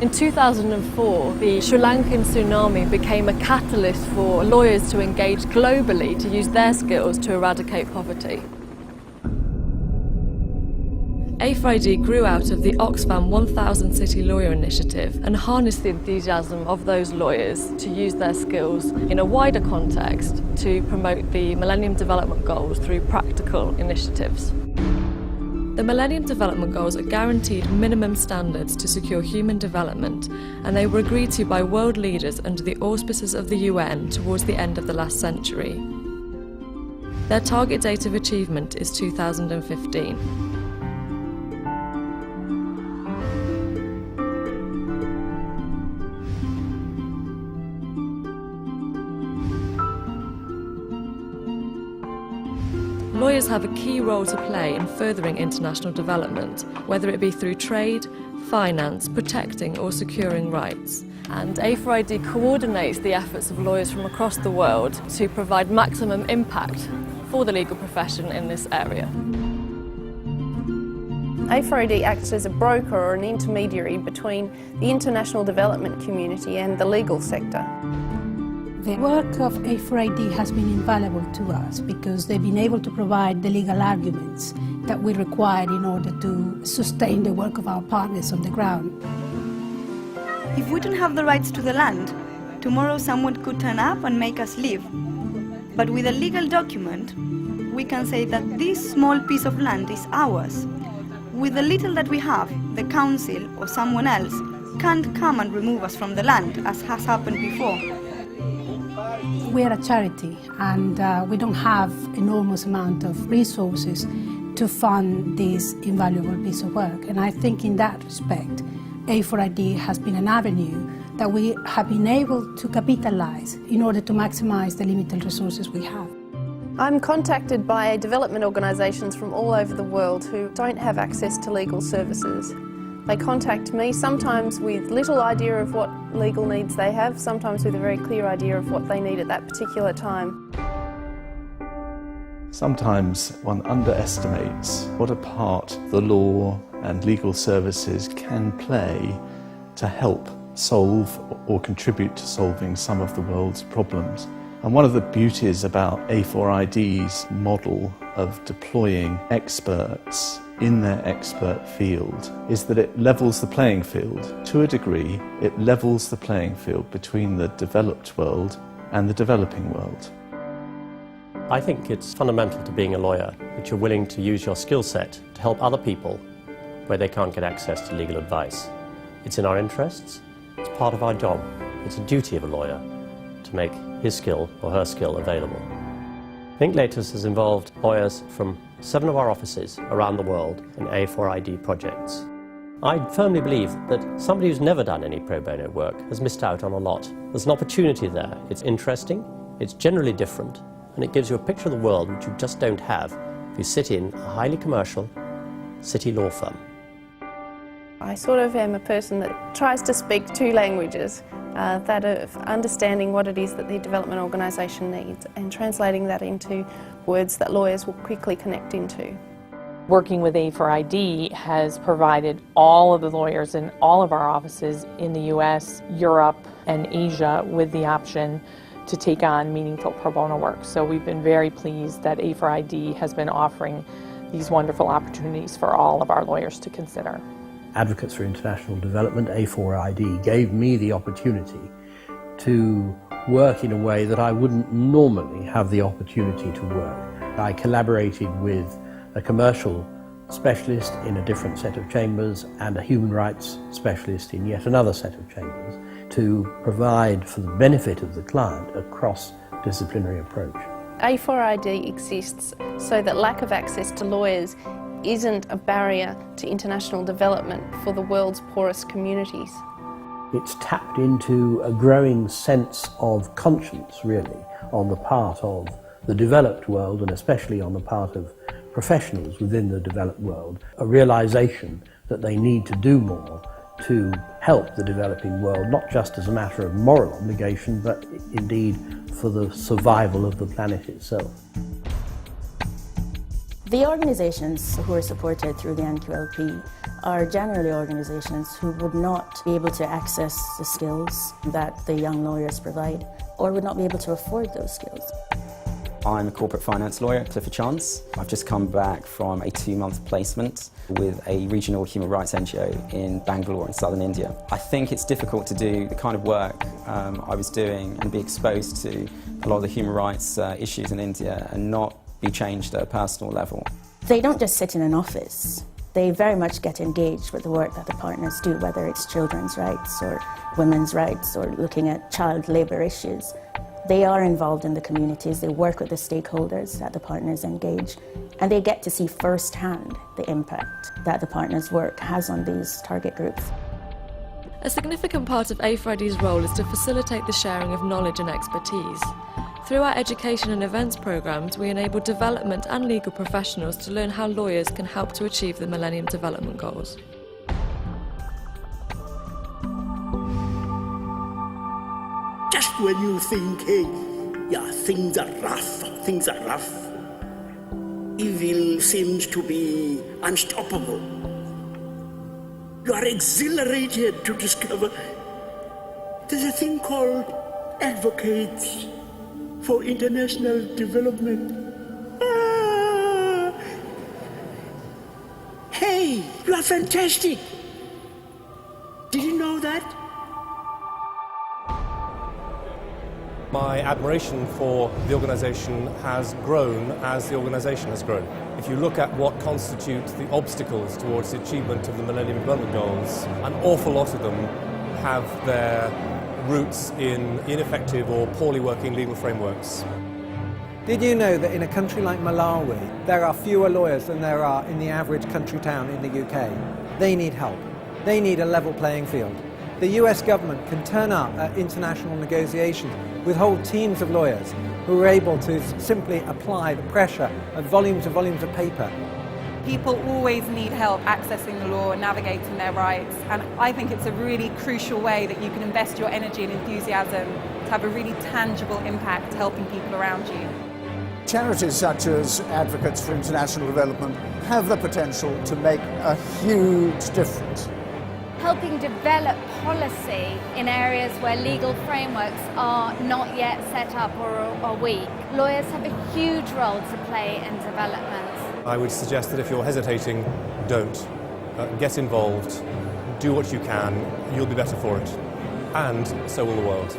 In 2004, the Sri Lankan tsunami became a catalyst for lawyers to engage globally to use their skills to eradicate poverty. A4ID grew out of the Oxfam 1000 City Lawyer Initiative and harnessed the enthusiasm of those lawyers to use their skills in a wider context to promote the Millennium Development Goals through practical initiatives. The Millennium Development Goals are guaranteed minimum standards to secure human development, and they were agreed to by world leaders under the auspices of the UN towards the end of the last century. Their target date of achievement is 2015. Lawyers have a key role to play in furthering international development, whether it be through trade, finance, protecting or securing rights. And A4ID coordinates the efforts of lawyers from across the world to provide maximum impact for the legal profession in this area. A4ID acts as a broker or an intermediary between the international development community and the legal sector. The work of A4ID has been invaluable to us because they've been able to provide the legal arguments that we required in order to sustain the work of our partners on the ground. If we don't have the rights to the land, tomorrow someone could turn up and make us leave. But with a legal document, we can say that this small piece of land is ours. With the little that we have, the council or someone else can't come and remove us from the land, as has happened before. We are a charity and we don't have enormous amount of resources to fund this invaluable piece of work. And I think in that respect, A4ID has been an avenue that we have been able to capitalize in order to maximize the limited resources we have. I'm contacted by development organisations from all over the world who don't have access to legal services. They contact me, sometimes with little idea of what legal needs they have, sometimes with a very clear idea of what they need at that particular time. Sometimes one underestimates what a part the law and legal services can play to help solve or contribute to solving some of the world's problems. And one of the beauties about A4ID's model of deploying experts in their expert field is that it levels the playing field. To a degree, it levels the playing field between the developed world and the developing world. I think it's fundamental to being a lawyer that you're willing to use your skill set to help other people where they can't get access to legal advice. It's in our interests, it's part of our job, it's a duty of a lawyer to make his skill or her skill available. Linklaters has involved lawyers from 7 of our offices around the world in A4ID projects. I firmly believe that somebody who's never done any pro bono work has missed out on a lot. There's an opportunity there. It's interesting, it's generally different, and it gives you a picture of the world which you just don't have if you sit in a highly commercial city law firm. I sort of am a person that tries to speak 2 languages, that of understanding what it is that the development organisation needs and translating that into words that lawyers will quickly connect into. Working with A4ID has provided all of the lawyers in all of our offices in the US, Europe and Asia with the option to take on meaningful pro bono work. So we've been very pleased that A4ID has been offering these wonderful opportunities for all of our lawyers to consider. Advocates for International Development, A4ID, gave me the opportunity to work in a way that I wouldn't normally have the opportunity to work. I collaborated with a commercial specialist in a different set of chambers and a human rights specialist in yet another set of chambers to provide for the benefit of the client a cross-disciplinary approach. A4ID exists so that lack of access to lawyers isn't a barrier to international development for the world's poorest communities. It's tapped into a growing sense of conscience, really, on the part of the developed world and especially on the part of professionals within the developed world, a realization that they need to do more to help the developing world, not just as a matter of moral obligation, but indeed for the survival of the planet itself. The organisations who are supported through the NQLP are generally organisations who would not be able to access the skills that the young lawyers provide, or would not be able to afford those skills. I'm a corporate finance lawyer at Clifford Chance. I've just come back from a 2-month placement with a regional human rights NGO in Bangalore in southern India. I think it's difficult to do the kind of work I was doing and be exposed to a lot of the human rights issues in India and not be changed at a personal level. They don't just sit in an office. They very much get engaged with the work that the partners do, whether it's children's rights or women's rights or looking at child labour issues. They are involved in the communities, they work with the stakeholders that the partners engage, and they get to see firsthand the impact that the partners' work has on these target groups. A significant part of A4ID's role is to facilitate the sharing of knowledge and expertise. Through our education and events programmes, we enable development and legal professionals to learn how lawyers can help to achieve the Millennium Development Goals. Just when you think, hey, yeah, things are rough, evil seems to be unstoppable, you are exhilarated to discover there's a thing called advocates for international development. Hey, you are fantastic. Did you know that? My admiration for the organisation has grown as the organisation has grown. If you look at what constitutes the obstacles towards the achievement of the Millennium Development Goals, an awful lot of them have their roots in ineffective or poorly working legal frameworks. Did you know that in a country like Malawi, there are fewer lawyers than there are in the average country town in the UK? They need help. They need a level playing field. The US government can turn up at international negotiations with whole teams of lawyers who are able to simply apply the pressure of volumes of paper. People always need help accessing the law and navigating their rights, and I think it's a really crucial way that you can invest your energy and enthusiasm to have a really tangible impact helping people around you. Charities such as Advocates for International Development have the potential to make a huge difference. Helping develop policy in areas where legal frameworks are not yet set up or are weak. Lawyers have a huge role to play in development. I would suggest that if you're hesitating, don't. Get involved, do what you can, you'll be better for it. And so will the world.